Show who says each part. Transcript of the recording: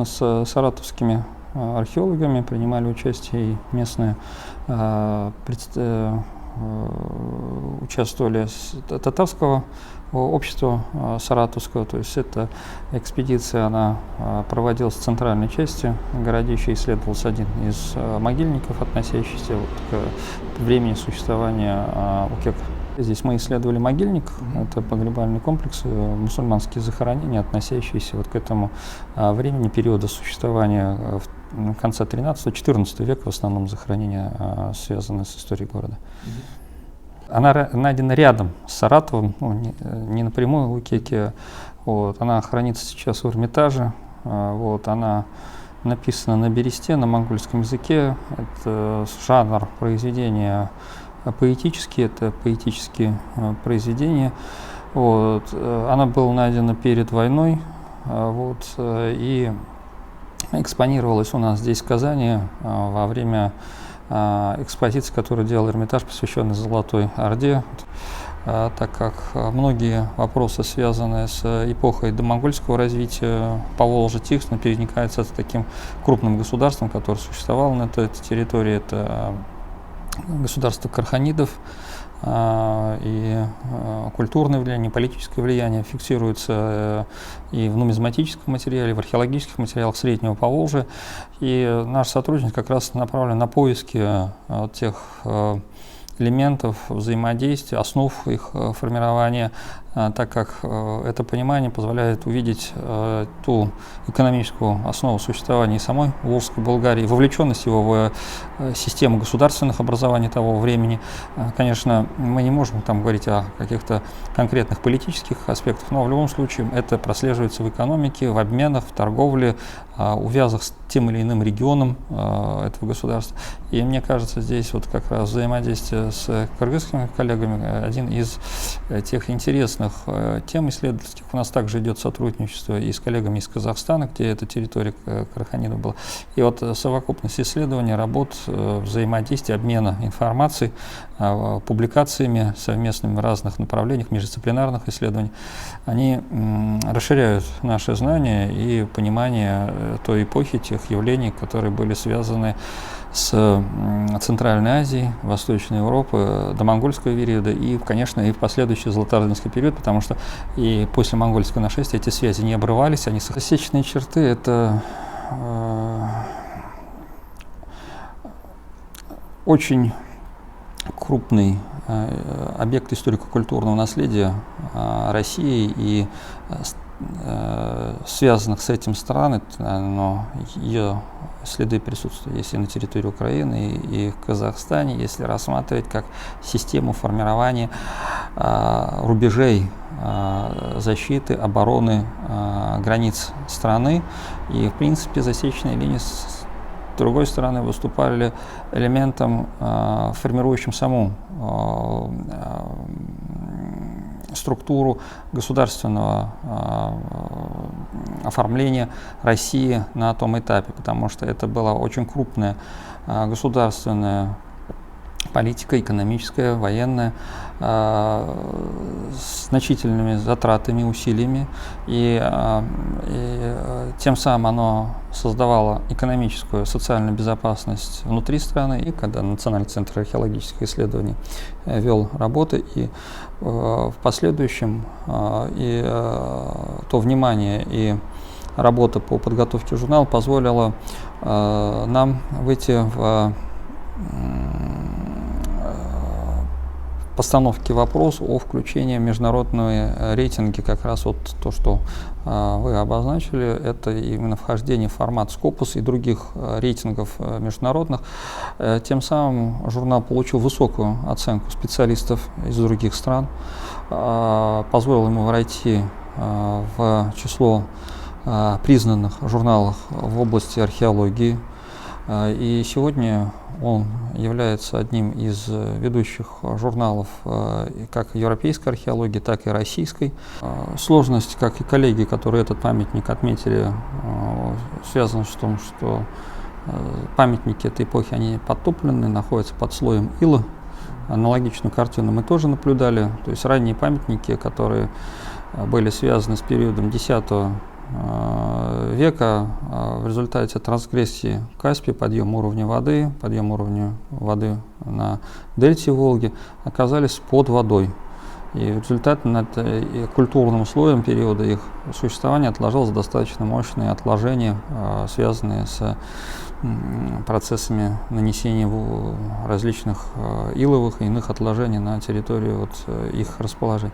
Speaker 1: совместно с саратовскими археологами принимали участие и местные участвовали с татарского общества саратовского, то есть эта экспедиция, она проводилась в центральной части городища, исследовался один из могильников, относящийся к времени существования УКЕК. Здесь мы исследовали могильник, это погребальный комплекс, мусульманские захоронения, относящиеся к этому времени, периода существования в конце 13-14 века, в основном захоронения, связанные с историей города. Она найдена рядом с Саратовом, не напрямую в УКЕКе. Она хранится сейчас в Эрмитаже. Она написана на бересте, на монгольском языке. Это жанр произведения поэтический, это поэтические произведения. Она была найдена перед войной и экспонировалась у нас здесь, в Казани, во время экспозиции, которую делал Эрмитаж, посвященной Золотой Орде, так как многие вопросы, связанные с эпохой домонгольского развития Поволжья, тесно переникаются с таким крупным государством, которое существовало на этой территории. Это государство карханидов, и культурное влияние, политическое влияние фиксируется и в нумизматическом материале, и в археологических материалах Среднего Поволжья. И наш сотрудник как раз направлен на поиски тех элементов взаимодействия, основ их формирования, так как это понимание позволяет увидеть ту экономическую основу существования самой Волжской Болгарии, вовлеченность его в систему государственных образований того времени. Конечно, мы не можем там говорить о каких-то конкретных политических аспектах, но в любом случае это прослеживается в экономике, в обменах, в торговле, увязах с тем или иным регионом этого государства. И мне кажется, здесь как раз взаимодействие с кыргызскими коллегами один из тех интересных тем исследовательских. У нас также идет сотрудничество и с коллегами из Казахстана, где эта территория карханидов была. И совокупность исследований, работ, взаимодействия, обмена информацией, публикациями совместными в разных направлениях, междисциплинарных исследований, они расширяют наши знания и понимание той эпохи, тех явлений, которые были связаны с Центральной Азией, Восточной Европы, до монгольского периода и, конечно, и в последующий золотоордынский период, потому что и после монгольского нашествия эти связи не обрывались, они рассечные черты. Это очень крупный объект историко-культурного наследия России и связанных с этим стран, но ее следы присутствуют если на территории Украины и в Казахстане, если рассматривать как систему формирования рубежей защиты, обороны границ страны. И, в принципе, засечные линии с другой стороны выступали элементом, формирующим саму структуру государственного оформления России на том этапе, потому что это была очень крупная государственная политика, экономическая, военная, с значительными затратами, усилиями, и тем самым оно создавало экономическую, социальную безопасность внутри страны. И когда Национальный центр археологических исследований вел работы, и в последующем и то внимание и работа по подготовке журнала позволила нам выйти в постановке вопроса о включении в международные рейтинги, как раз то, что вы обозначили, это именно вхождение в формат Scopus и других рейтингов международных. Тем самым журнал получил высокую оценку специалистов из других стран, позволил ему войти в число признанных журналов в области археологии. И сегодня он является одним из ведущих журналов как европейской археологии, так и российской. Сложность, как и коллеги, которые этот памятник отметили, связана с тем, что памятники этой эпохи, они подтоплены, находятся под слоем ила. Аналогичную картину мы тоже наблюдали. То есть ранние памятники, которые были связаны с периодом века в результате трансгрессии Каспия, подъем уровня воды на дельте Волги, оказались под водой. И в результате над культурным слоем периода их существования отложилось достаточно мощные отложения, связанные с процессами нанесения различных иловых и иных отложений на территорию их расположения.